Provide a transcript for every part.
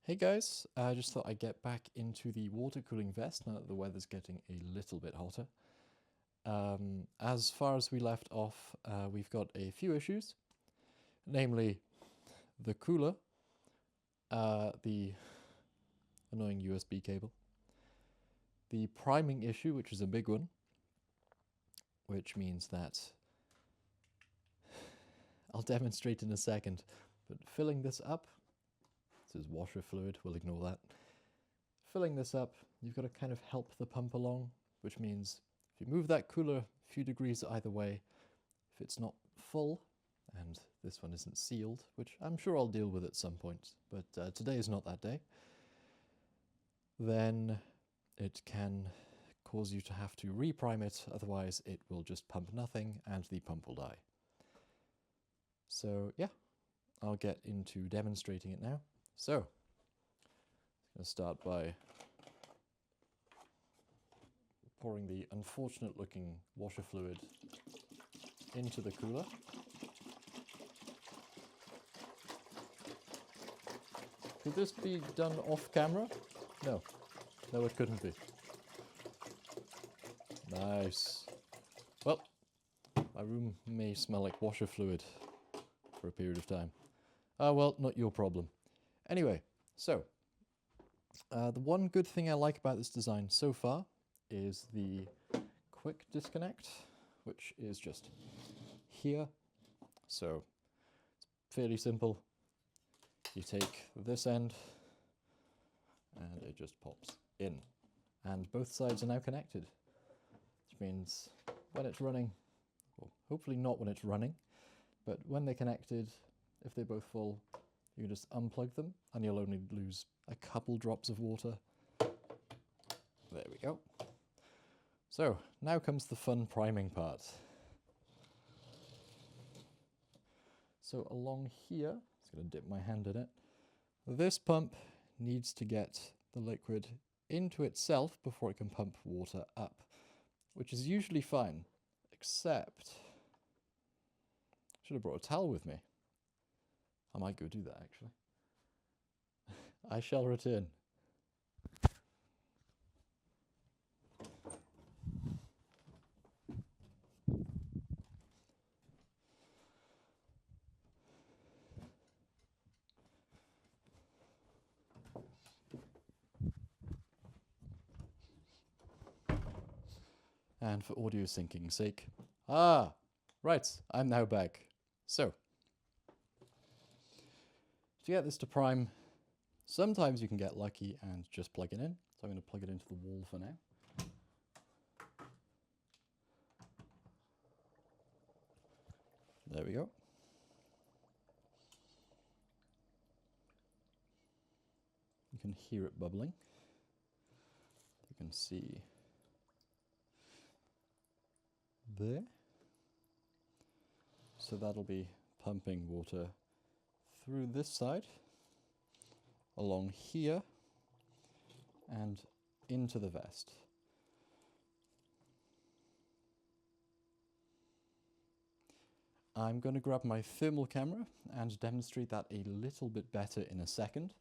Hey guys, I just thought I'd get back into the water cooling vest now that the weather's getting a little bit hotter. As far as we left off, we've got a few issues, namely the cooler, the annoying USB cable, the priming issue, which is a big one, which means that I'll demonstrate in a second, but filling this up, this is washer fluid, we'll ignore that. Filling this up, you've got to kind of help the pump along, which means if you move that cooler a few degrees either way, if it's not full, and this one isn't sealed, which I'm sure I'll deal with at some point, but today is not that day, then it can cause you to have to reprime it, otherwise it will just pump nothing and the pump will die. So yeah, I'll get into demonstrating it now. So, I'm going to start by pouring the unfortunate looking washer fluid into the cooler. Could this be done off camera? No. No, it couldn't be. Nice. Well, my room may smell like washer fluid for a period of time. Ah, well, not your problem. Anyway, so the one good thing I like about this design so far is the quick disconnect, which is just here. So it's fairly simple. You take this end and it just pops in. And both sides are now connected, which means when it's running, well, hopefully not when it's running, but when they're connected, if they're both full, you can just unplug them and you'll only lose a couple drops of water. There we go. So now comes the fun priming part. So along here, I'm just going to dip my hand in it. This pump needs to get the liquid into itself before it can pump water up, which is usually fine, except I should have brought a towel with me. I might go do that actually. I shall return. And for audio syncing sake. Right, I'm now back. So, to get this to prime, sometimes you can get lucky and just plug it in. So I'm going to plug it into the wall for now. There we go. You can hear it bubbling. You can see there. So that'll be pumping water through this side, along here, and into the vest. I'm going to grab my thermal camera and demonstrate that a little bit better in a second.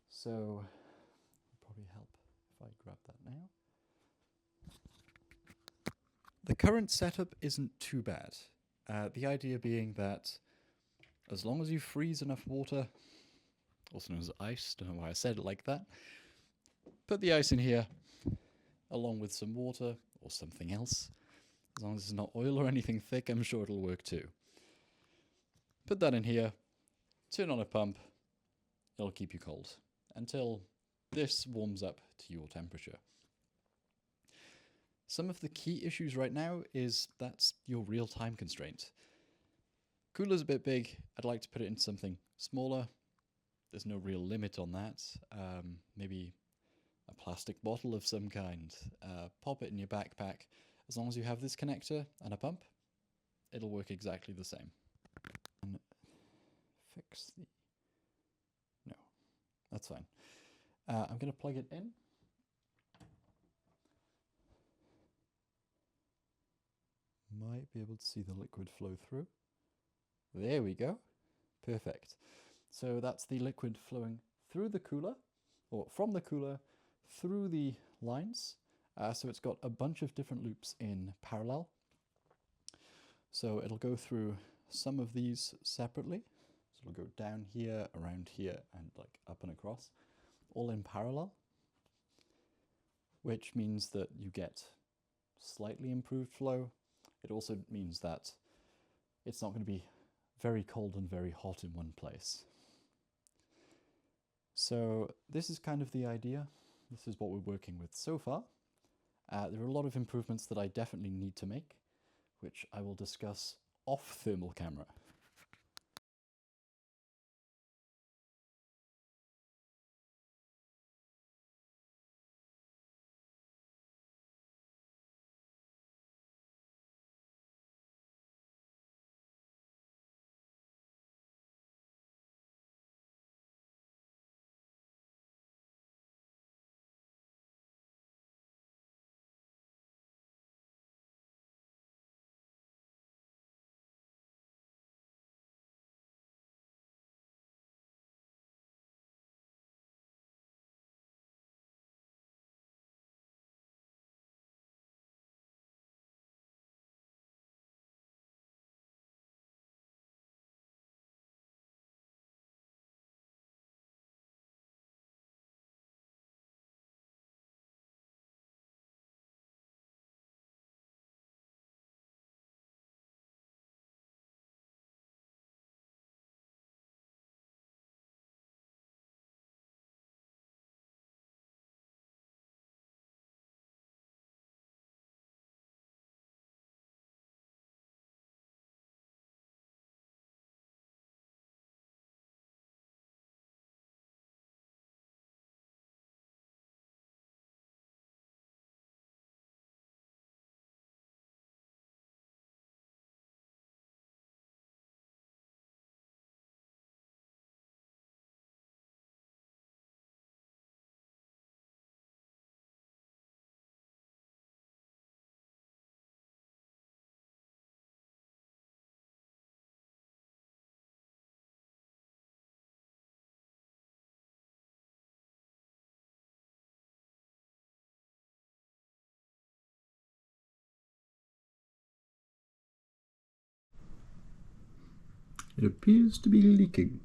So, it'll probably help if I grab that now. The current setup isn't too bad. The idea being that as long as you freeze enough water, also known as ice, don't know why I said it like that, put the ice in here along with some water or something else. As long as it's not oil or anything thick, I'm sure it'll work too. Put that in here, turn on a pump, it'll keep you cold until this warms up to your temperature. Some of the key issues right now is that's your real time constraint. Cooler's a bit big, I'd like to put it into something smaller. There's no real limit on that. Maybe a plastic bottle of some kind. Pop it in your backpack. As long as you have this connector and a pump, it'll work exactly the same. And fix the... No, that's fine. I'm going to plug it in. Might be able to see the liquid flow through. There we go. Perfect. So that's the liquid flowing through the cooler, or from the cooler through the lines. So it's got a bunch of different loops in parallel. So it'll go through some of these separately. So it'll go down here, around here, and like up and across, all in parallel, which means that you get slightly improved flow. It also means that it's not going to be very cold and very hot in one place. So this is kind of the idea. This is what we're working with so far. There are a lot of improvements that I definitely need to make, which I will discuss off thermal camera. It appears to be leaking.